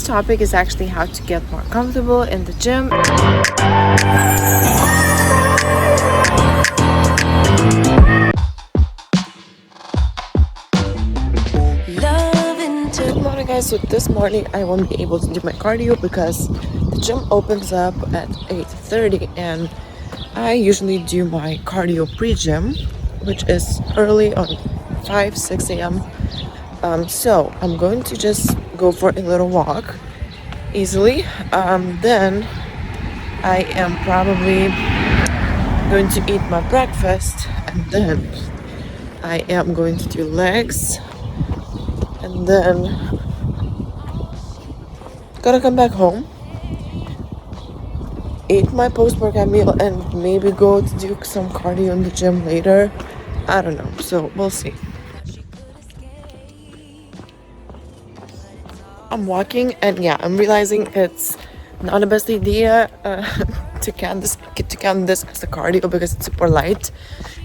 topic is actually how to get more comfortable in the gym. Good morning, guys. So this morning I won't be able to do my cardio because the gym opens up at 8:30 and I usually do my cardio pre-gym, which is early on 5-6 a.m. So I'm going to just go for a little walk easily. Then I am probably going to eat my breakfast, and then I am going to do legs, and then gonna come back home, eat my post-workout meal, and maybe go to do some cardio in the gym later. I don't know, so we'll see. I'm walking, and yeah, I'm realizing it's not the best idea to count this as the cardio because it's super light.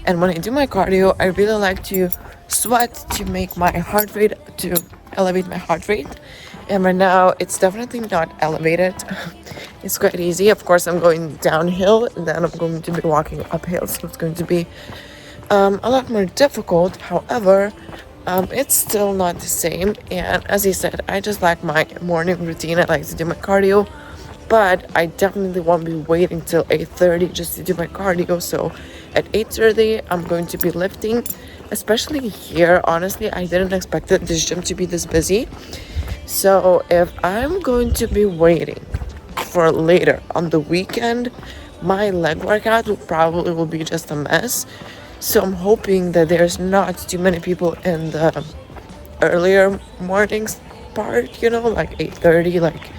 And when I do my cardio, I really like to sweat to make my heart rate, to elevate my heart rate. And right now it's definitely not elevated. It's quite easy. Of course, I'm going downhill and then I'm going to be walking uphill, so it's going to be a lot more difficult. However, it's still not the same. And as I said, I just like my morning routine. I like to do my cardio, but I definitely won't be waiting till 8:30 just to do my cardio. So at 8:30 I'm going to be lifting, especially here. Honestly, I didn't expect this gym to be this busy. So if I'm going to be waiting for later on the weekend, my leg workout will be just a mess. So I'm hoping that there's not too many people in the earlier mornings part, like 8:30. Like,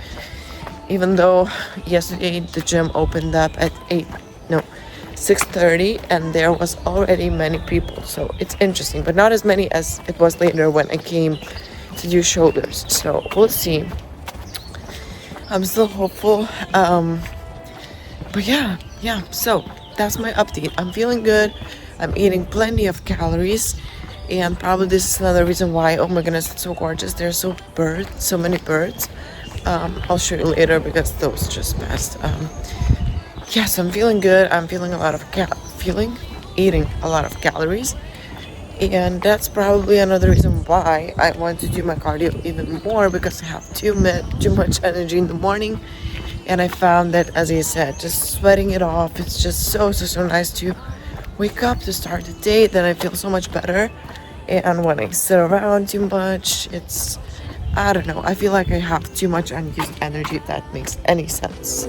even though yesterday the gym opened up at 6:30 and there was already many people. So it's interesting, but not as many as it was later when I came to do shoulders. So we'll see. I'm still hopeful. But yeah, so that's my update. I'm feeling good. I'm eating plenty of calories, and probably this is another reason why, oh my goodness, it's so gorgeous. There's so many birds. I'll show you later because those just passed. Yes, I'm feeling good. I'm feeling eating a lot of calories, and that's probably another reason why I want to do my cardio even more, because I have too much energy in the morning. And I found that, as I said, just sweating it off, it's just so nice to wake up to start the day. Then I feel so much better. And when I sit around too much, I don't know, I feel like I have too much unused energy, if that makes any sense.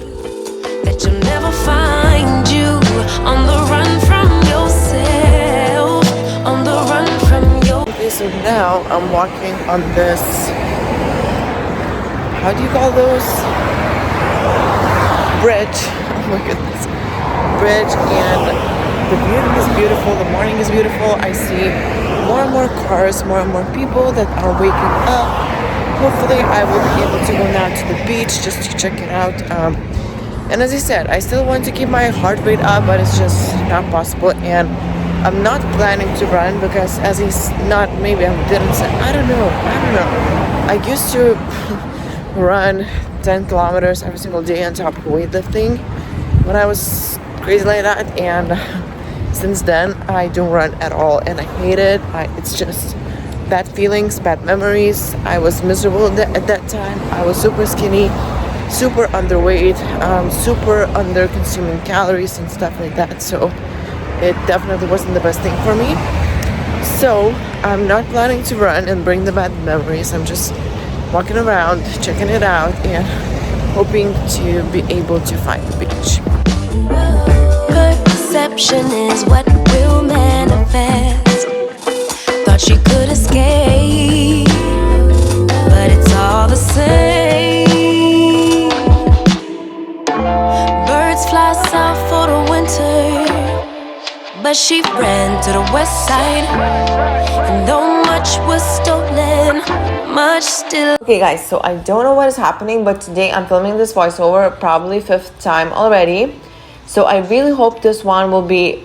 That you'll never find you on the run from yourself, on the run from your... Okay, so now I'm walking on this, how do you call those? Bridge. Oh my goodness. Bridge, and the view is beautiful, the morning is beautiful. I see more and more cars, more and more people that are waking up. Hopefully I will be able to go now to the beach just to check it out. And as I said, I still want to keep my heart rate up, but it's just not possible. And I'm not planning to run because, I didn't say, I don't know. I used to run 10 kilometers every single day on top of weightlifting when I was crazy like that, and since then I don't run at all, and I hate it. It's just bad feelings, bad memories. I was miserable at that time. I was super skinny, super underweight, super under consuming calories and stuff like that, so it definitely wasn't the best thing for me. So I'm not planning to run and bring the bad memories. I'm just walking around, checking it out, and hoping to be able to find the beach. Perception is what will manifest. Thought she could escape, but it's all the same. Birds fly south for the winter, but she ran to the west side, and though much was stolen, much still... Okay guys, so I don't know what is happening, but today I'm filming this voiceover probably 5th time already. So I really hope this one will be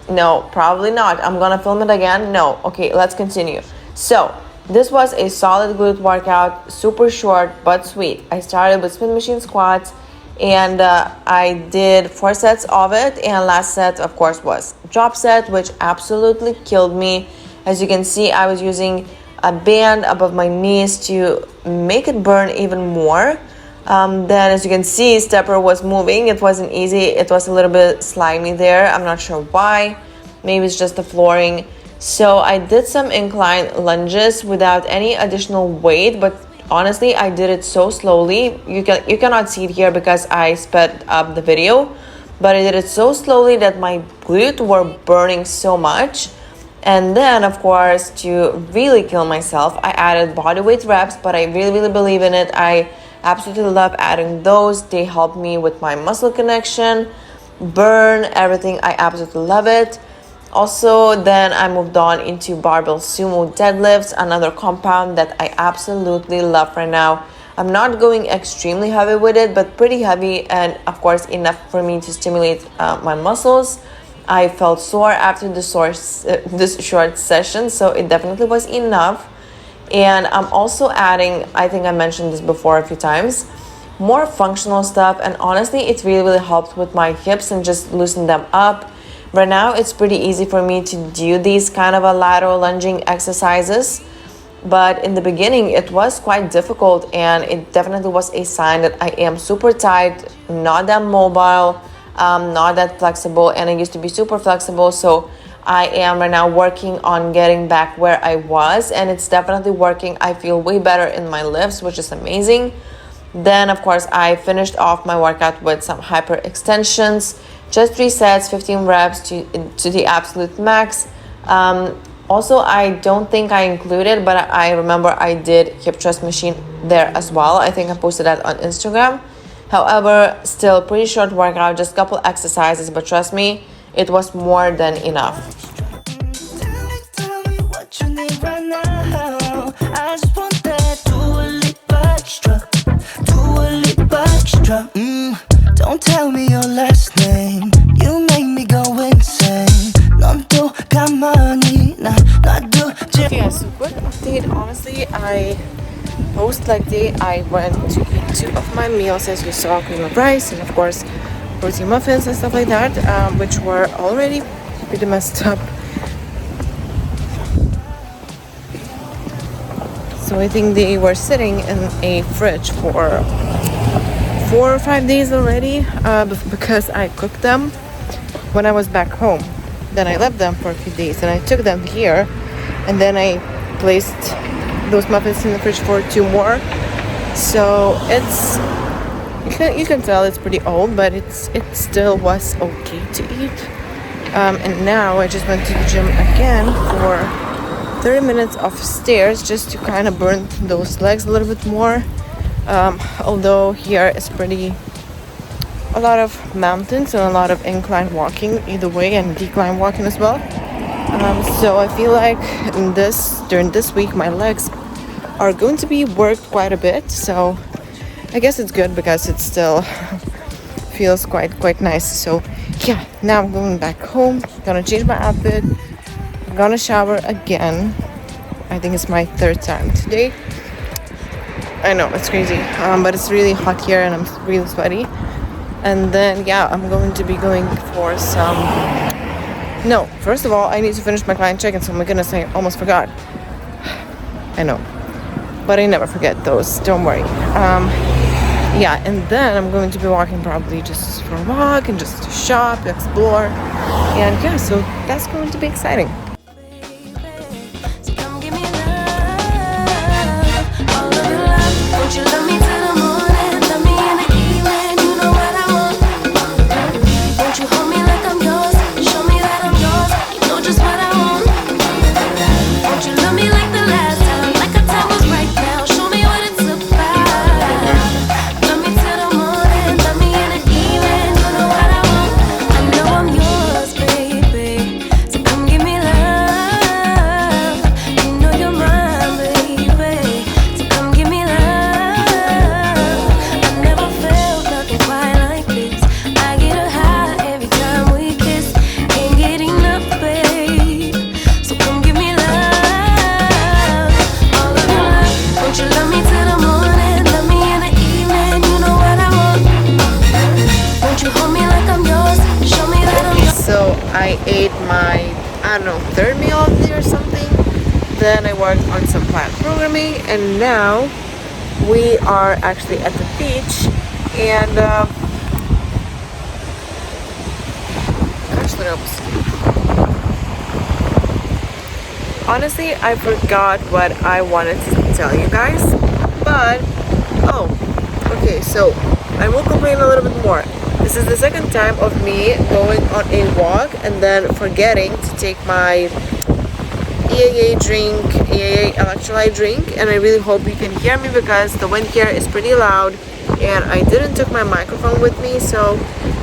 No, probably not. I'm gonna film it again. No. Okay, let's continue. So This was a solid glute workout, super short but sweet. I started with spin machine squats, and I did 4 sets of it, and last set of course was drop set, which absolutely killed me. As you can see, I was using a band above my knees to make it burn even more. Then as you can see, stepper was moving. It wasn't easy. It was a little bit slimy there. I'm not sure why. Maybe it's just the flooring. So I did some incline lunges without any additional weight, but honestly I did it so slowly. You cannot see it here because I sped up the video, but I did it so slowly that my glutes were burning so much. And then of course, to really kill myself, I added bodyweight reps, but I really believe in it. I absolutely love adding those. They help me with my muscle connection, burn, everything. I absolutely love it. Also, then I moved on into barbell sumo deadlifts, another compound that I absolutely love right now. I'm not going extremely heavy with it, but pretty heavy, and of course enough for me to stimulate my muscles. I felt sore after this short session, so it definitely was enough. And I'm also adding, I think I mentioned this before a few times, more functional stuff, and honestly it really helped with my hips and just loosen them up. Right now it's pretty easy for me to do these kind of a lateral lunging exercises, but in the beginning it was quite difficult, and it definitely was a sign that I am super tight, not that mobile, not that flexible, and I used to be super flexible. So I am right now working on getting back where I was, and it's definitely working. I feel way better in my lifts, which is amazing. Then of course I finished off my workout with some hyper extensions, just 3 sets, 15 reps to the absolute max. Also, I don't think I included, but I remember I did hip thrust machine there as well. I think I posted that on Instagram. However, still pretty short workout, just a couple exercises, but trust me, it was more than enough. Tell me what you need right now. I just want that do a little extra. Don't tell me your last name. You make me go insane. Nonto kamani na do. Yeah, so quick update. Honestly, I post like day I went to eat 2 of my meals, as you saw, cream of rice and of course protein muffins and stuff like that, which were already pretty messed up. So I think they were sitting in a fridge for 4 or 5 days already, because I cooked them when I was back home. Then I left them for a few days and I took them here, and then I placed those muffins in the fridge for 2 more. So it's, you can tell it's pretty old, but it still was okay to eat. And now I just went to the gym again for 30 minutes of stairs just to kind of burn those legs a little bit more. Although here it's a lot of mountains and a lot of incline walking either way, and decline walking as well. So I feel like during this week my legs are going to be worked quite a bit. So I guess it's good because it still feels quite nice. So yeah, now I'm going back home, gonna change my outfit, gonna shower again. I think it's my 3rd time today. I know, it's crazy, but it's really hot here and I'm really sweaty. And then yeah, I'm going to be going for some, no, first of all I need to finish my client check-ins. Oh my goodness, I almost forgot. I know, but I never forget those, don't worry. Yeah, and then I'm going to be walking probably just for a walk and just to shop, explore, and yeah, so that's going to be exciting. You love me till the morning, love me in the evening, you know what I want. Won't you hold me like I'm yours, show me that I'm yours, you know just what I want. Won't you love me like the last time, like our time was right now, show me what it's about. Love me till the morning, love me in the evening, you know what I want. I know I'm yours, baby, so come give me love. worked on some planned programming, and now we are actually at the beach. And honestly, I forgot what I wanted to tell you guys, but oh, okay, so I will complain a little bit more. This is the second time of me going on a walk and then forgetting to take my EAA electrolyte drink, and I really hope you can hear me because the wind here is pretty loud, and I didn't took my microphone with me, so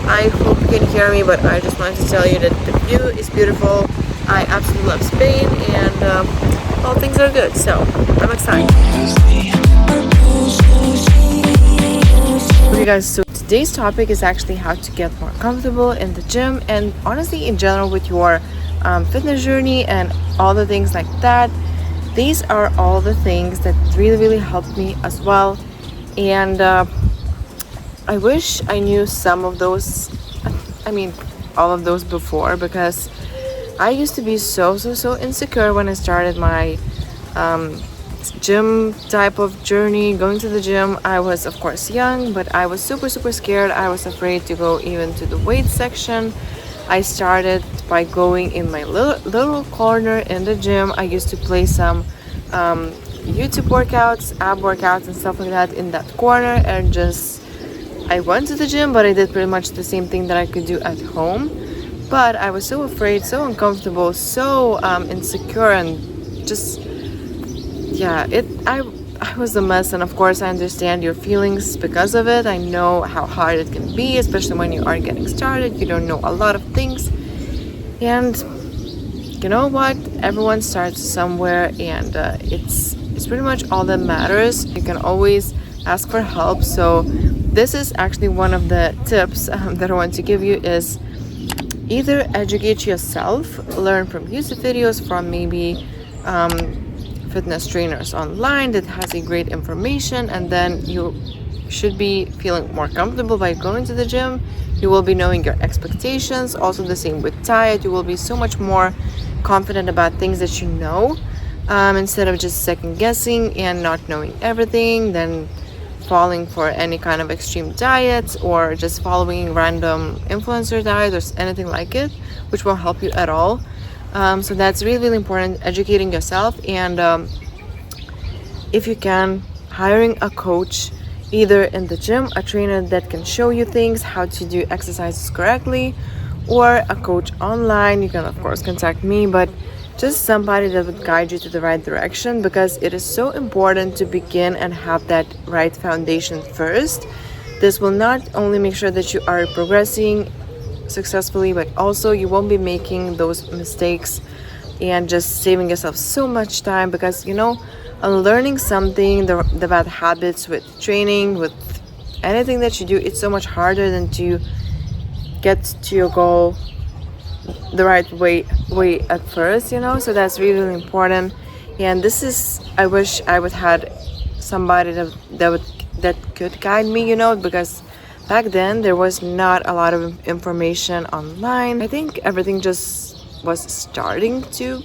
I hope you can hear me. But I just wanted to tell you that the view is beautiful. I absolutely love Spain, and all things are good, so I'm excited. Okay guys, so today's topic is actually how to get more comfortable in the gym, and honestly in general with your fitness journey and all the things like that. These are all the things that really helped me as well, and I wish I knew some of those, I mean all of those before, because I used to be so insecure when I started my gym type of journey, going to the gym. I was of course young, but I was super scared. I was afraid to go even to the weight section. I started by going in my little corner in the gym. I used to play some YouTube workouts, ab workouts and stuff like that in that corner, and just I went to the gym, but I did pretty much the same thing that I could do at home. But I was so afraid, so uncomfortable, so insecure, and just yeah, I was a mess. And of course I understand your feelings because of it. I know how hard it can be, especially when you are getting started. You don't know a lot of things, and you know what, everyone starts somewhere, and it's pretty much all that matters. You can always ask for help. So this is actually one of the tips that I want to give you, is either educate yourself, learn from YouTube videos, from maybe fitness trainers online that has a great information, and then you should be feeling more comfortable by going to the gym. You will be knowing your expectations. Also the same with diet, you will be so much more confident about things that you know, instead of just second guessing and not knowing everything, then falling for any kind of extreme diets or just following random influencer diet or anything like it, which won't help you at all. So that's really important, educating yourself, and if you can, hiring a coach, either in the gym, a trainer that can show you things, how to do exercises correctly, or a coach online. You can of course contact me, but just somebody that would guide you to the right direction, because it is so important to begin and have that right foundation first. This will not only make sure that you are progressing successfully, but also you won't be making those mistakes and just saving yourself so much time, because you know, learning something, the bad habits with training, with anything that you do, it's so much harder than to get to your goal the right way at first, you know. So that's really important, and this is, I wish I would had somebody that could guide me, you know, because back then there was not a lot of information online. I think everything just was starting to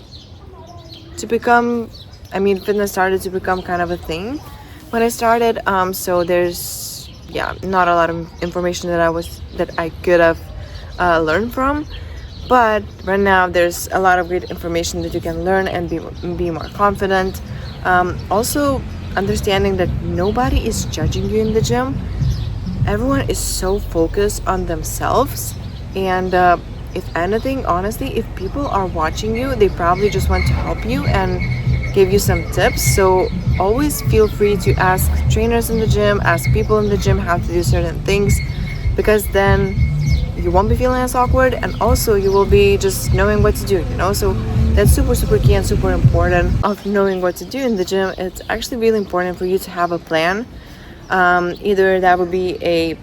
become, I mean, fitness started to become kind of a thing when I started, so there's not a lot of information that I could have learned from. But right now there's a lot of great information that you can learn and be more confident. Also understanding that nobody is judging you in the gym. Everyone is so focused on themselves, and if anything, honestly, if people are watching you, they probably just want to help you and give you some tips. So always feel free to ask trainers in the gym, ask people in the gym how to do certain things, because then you won't be feeling as awkward, and also you will be just knowing what to do, you know. So that's super key and super important of knowing what to do in the gym. It's actually really important for you to have a plan. Either that would be a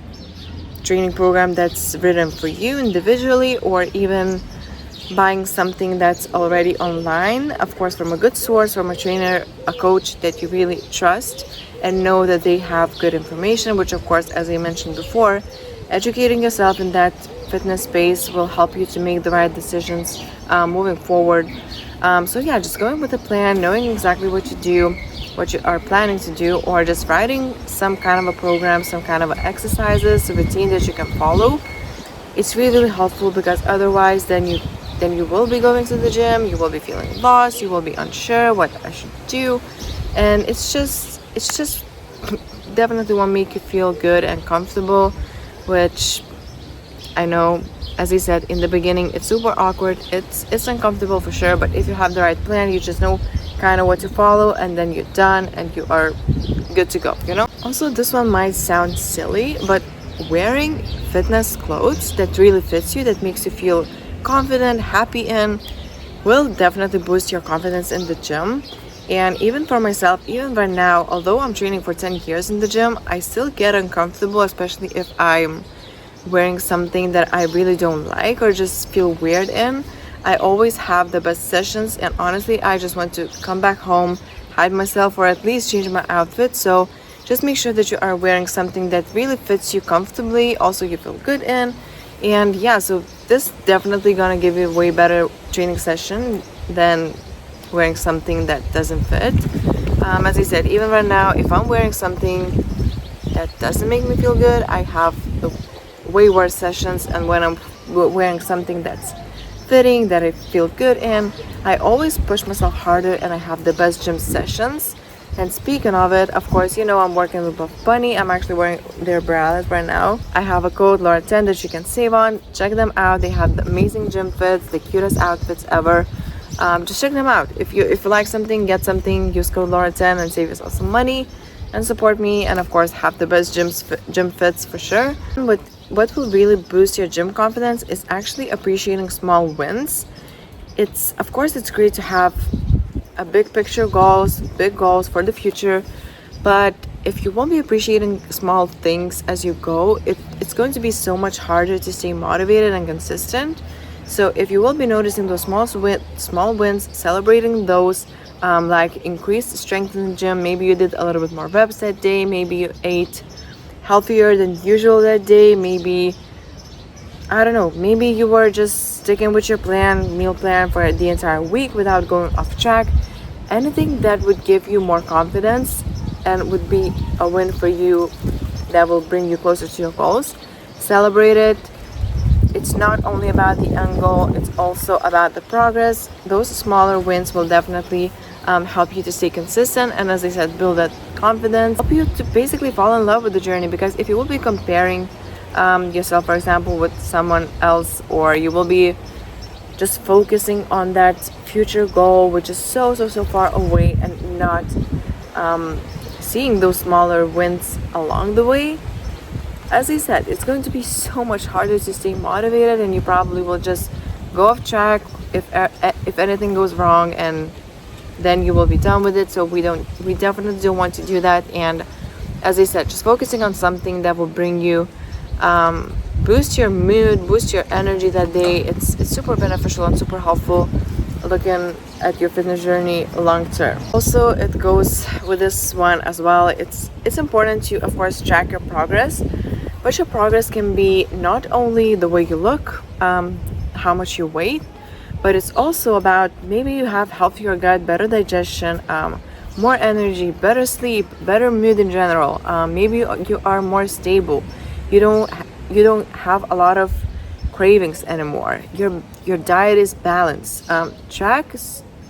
training program that's written for you individually, or even buying something that's already online, of course from a good source, from a trainer, a coach that you really trust and know that they have good information, which of course, as I mentioned before, educating yourself in that fitness space will help you to make the right decisions moving forward. So yeah, just going with a plan, knowing exactly what you do, what you are planning to do, or just writing some kind of a program, some kind of exercises, a routine that you can follow. It's really, really helpful, because otherwise then you will be going to the gym, you will be feeling lost, you will be unsure what I should do, and it's just definitely won't make you feel good and comfortable, which I know, as I said in the beginning, it's super awkward, it's uncomfortable for sure, but if you have the right plan, you just know kind of what to follow, and then you're done and you are good to go, you know. Also, this one might sound silly, but wearing fitness clothes that really fits you, that makes you feel confident, happy in, will definitely boost your confidence in the gym. And even for myself, even right now, although I'm training for 10 years in the gym, I still get uncomfortable, especially if I'm wearing something that I really don't like or just feel weird in. I always have the best sessions, and honestly, I just want to come back home, hide myself, or at least change my outfit. So just make sure that you are wearing something that really fits you comfortably, also you feel good in. And yeah, so this definitely gonna give you a way better training session than wearing something that doesn't fit. As I said, even right now, if I'm wearing something that doesn't make me feel good, I have way worse sessions. And when I'm wearing something that's fitting, that I feel good in, I always push myself harder and I have the best gym sessions. And speaking of it, of course, you know, I'm working with Buff Bunny. I'm actually wearing their bralette right now. I have a code Laura10 that you can save on. Check them out. They have the amazing gym fits, the cutest outfits ever. Just check them out. If you like something, get something, use code Laura10 and save yourself some money and support me. And of course, have the best gym fits for sure. What will really boost your gym confidence is actually appreciating small wins. Of course, it's great to have a big picture goals, big goals for the future, but if you won't be appreciating small things as you go, it's going to be so much harder to stay motivated and consistent. So if you will be noticing those small wins, celebrating those, like increased strength in the gym, maybe you did a little bit more reps that day, maybe you ate healthier than usual that day, maybe I don't know, maybe you were just sticking with your meal plan for the entire week without going off track. Anything that would give you more confidence and would be a win for you, that will bring you closer to your goals, celebrate it. It's not only about the end goal, it's also about the progress. Those smaller wins will definitely help you to stay consistent, and as I said, build that confidence, help you to basically fall in love with the journey. Because if you will be comparing yourself, for example, with someone else, or you will be just focusing on that future goal, which is so far away, and not seeing those smaller wins along the way, as I said, it's going to be so much harder to stay motivated, and you probably will just go off track if anything goes wrong, and then you will be done with it. So we definitely don't want to do that. And as I said, just focusing on something that will bring you boost your mood, boost your energy that day. It's super beneficial and super helpful looking at your fitness journey long term. Also, it goes with this one as well. It's important to, of course, track your progress, but your progress can be not only the way you look, how much you weigh, but it's also about maybe you have healthier gut, better digestion, more energy, better sleep, better mood in general. Maybe you are more stable. You don't have a lot of cravings anymore. Your diet is balanced. Track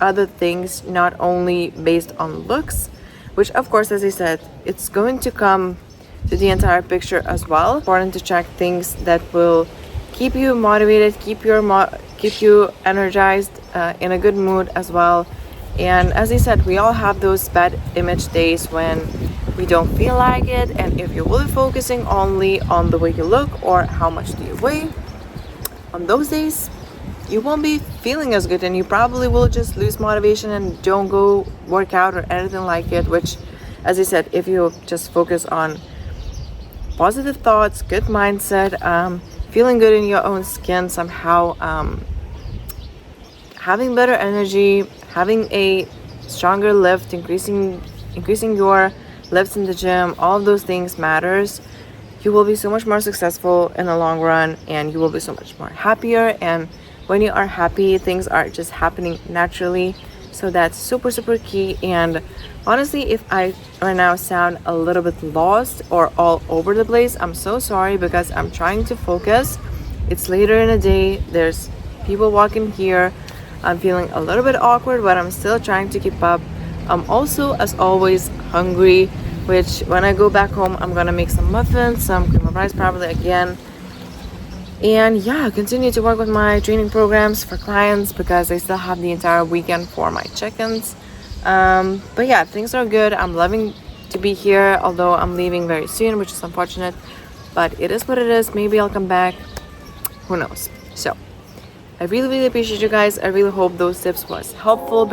other things, not only based on looks, which of course, as I said, it's going to come to the entire picture as well. Important to track things that will keep you motivated, keep you energized, in a good mood as well. And as I said, we all have those bad image days when we don't feel like it, and if you're really focusing only on the way you look or how much do you weigh, on those days you won't be feeling as good, and you probably will just lose motivation and don't go work out or anything like it. Which, as I said, if you just focus on positive thoughts, good mindset, feeling good in your own skin somehow, having better energy, having a stronger lift, increasing your lifts in the gym, all of those things matters. You will be so much more successful in the long run, and you will be so much more happier. And when you are happy, things are just happening naturally. So that's super key. And honestly, if I right now sound a little bit lost or all over the place, I'm so sorry, because I'm trying to focus. It's later in the day, there's people walking here. I'm feeling a little bit awkward, but I'm still trying to keep up. I'm also, as always, hungry, which when I go back home, I'm gonna make some muffins, some cream of rice probably again. And yeah, continue to work with my training programs for clients, because I still have the entire weekend for my check-ins. But yeah, things are good. I'm loving to be here, although I'm leaving very soon, which is unfortunate, but it is what it is. Maybe I'll come back, who knows. So I really appreciate you guys. I really hope those tips was helpful.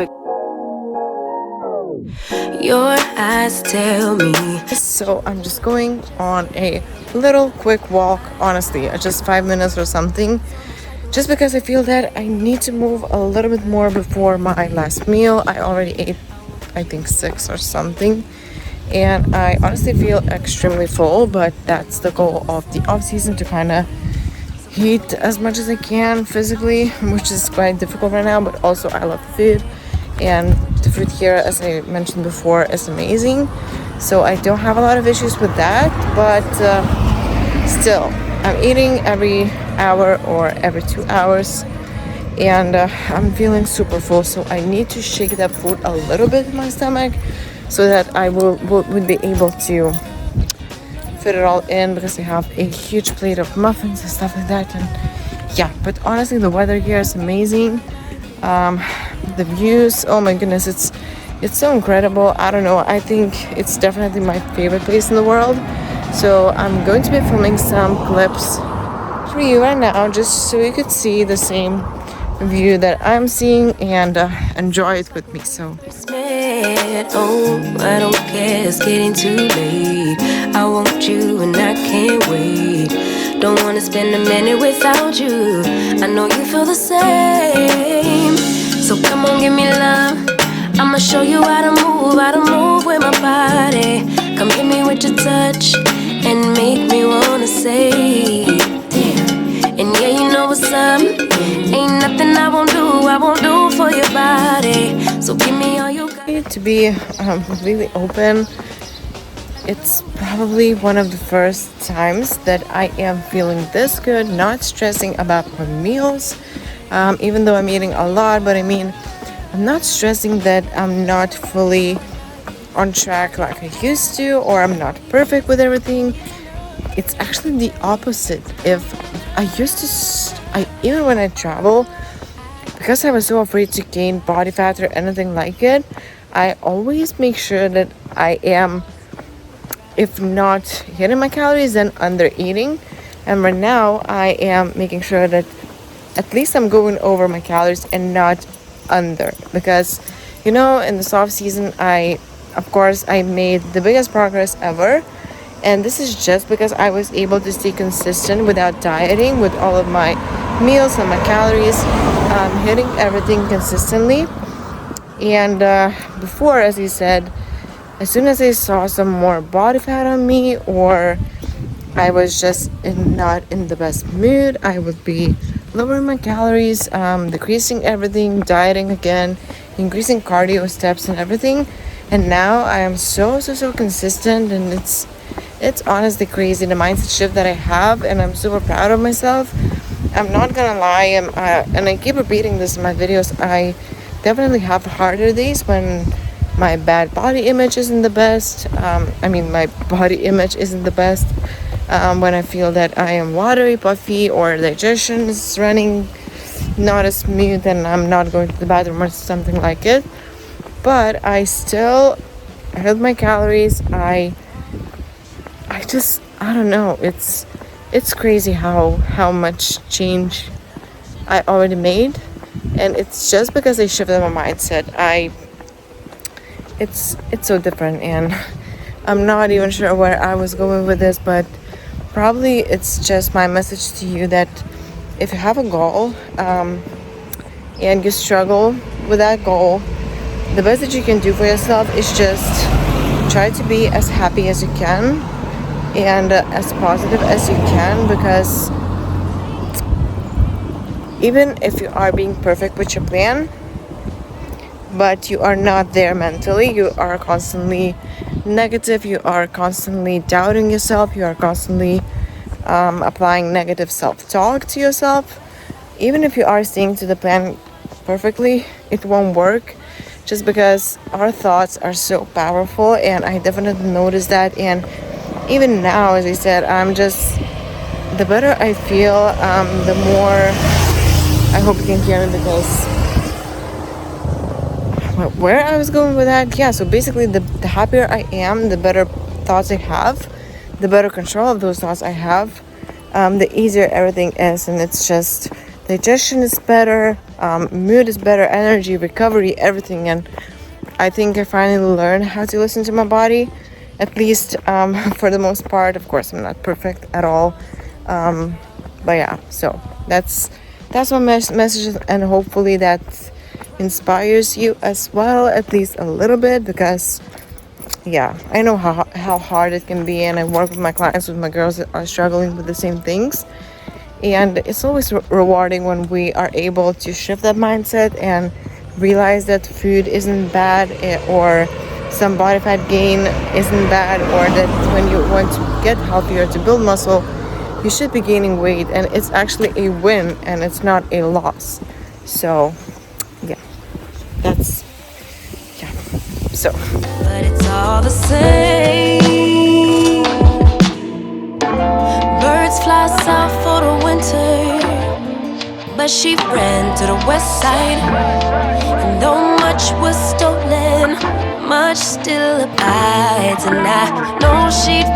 Your eyes tell me. So I'm just going on a little quick walk, honestly, just 5 minutes or something, just because I feel that I need to move a little bit more before my last meal. I already ate, I think, 6 or something, and I honestly feel extremely full, but that's the goal of the off season, to kind of eat as much as I can physically, which is quite difficult right now, but also I love food, and the food here, as I mentioned before, is amazing. So I don't have a lot of issues with that, but still, I'm eating every hour or every 2 hours, and I'm feeling super full, so I need to shake that food a little bit in my stomach so that I would be able to fit it all in, because I have a huge plate of muffins and stuff like that. And yeah, but honestly, the weather here is amazing. The views, oh my goodness, it's so incredible. I don't know, I think it's definitely my favorite place in the world. So I'm going to be filming some clips for you right now, just so you could see the same view that I'm seeing and enjoy it with me. So Oh, I don't care, it's getting too late. I want you and I can't wait. Don't wanna spend a minute without you. I know you feel the same. So come on, give me love. I'ma show you how to move with my body. Come hit me with your touch and make me wanna say, damn. And yeah, you know what's up. Ain't nothing I won't do for your body. So give me all you got. to be completely open, it's probably one of the first times that I am feeling this good, not stressing about my meals, even though I'm eating a lot. But I mean, I'm not stressing that I'm not fully on track like I used to, or I'm not perfect with everything. It's actually the opposite. If I used to, even when I travel, because I was so afraid to gain body fat or anything like it, I always make sure that I am, if not hitting my calories, then under eating. And right now I am making sure that at least I'm going over my calories and not under, because you know, in the soft season, of course I made the biggest progress ever, and this is just because I was able to stay consistent without dieting, with all of my meals and my calories, hitting everything consistently. And before, as you said, as soon as I saw some more body fat on me, or I was just not in the best mood, I would be lowering my calories, decreasing everything, dieting again, increasing cardio steps and everything. And now I am so consistent, and it's honestly crazy, the mindset shift that I have, and I'm super proud of myself. I'm not gonna lie, and I keep repeating this in my videos, I definitely have harder days when my body image isn't the best. My body image isn't the best. When I feel that I am watery, puffy, or digestion is running not as smooth, and I'm not going to the bathroom or something like it. But I still hit my calories. I don't know. It's crazy how much change I already made, and it's just because I shifted my mindset. It's so different, and I'm not even sure where I was going with this, but probably it's just my message to you that if you have a goal, and you struggle with that goal, the best that you can do for yourself is just try to be as happy as you can and as positive as you can, because even if you are being perfect with your plan, but you are not there mentally, you are constantly negative, you are constantly doubting yourself, you are constantly applying negative self-talk to yourself. Even if you are sticking to the plan perfectly, it won't work, just because our thoughts are so powerful. And I definitely noticed that. And even now, as I said, I'm just, the better I feel, the more, I hope you can hear me, because where I was going with that, yeah, so basically the happier I am, the better thoughts I have, the better control of those thoughts I have, the easier everything is. And it's just, digestion is better, mood is better, energy, recovery, everything. And I think I finally learned how to listen to my body, at least for the most part. Of course, I'm not perfect at all, but yeah, so that's my message, and hopefully that inspires you as well, at least a little bit, because yeah, I know how hard it can be, and I work with my clients, with my girls that are struggling with the same things. And it's always rewarding when we are able to shift that mindset and realize that food isn't bad, or some body fat gain isn't bad, or that when you want to get healthier, to build muscle, you should be gaining weight, and it's actually a win and it's not a loss. So yeah, that's, yeah, so But it's all the same. Birds fly south for the winter, but she ran to the west side. And though much was stolen, much still abides. And I know she'd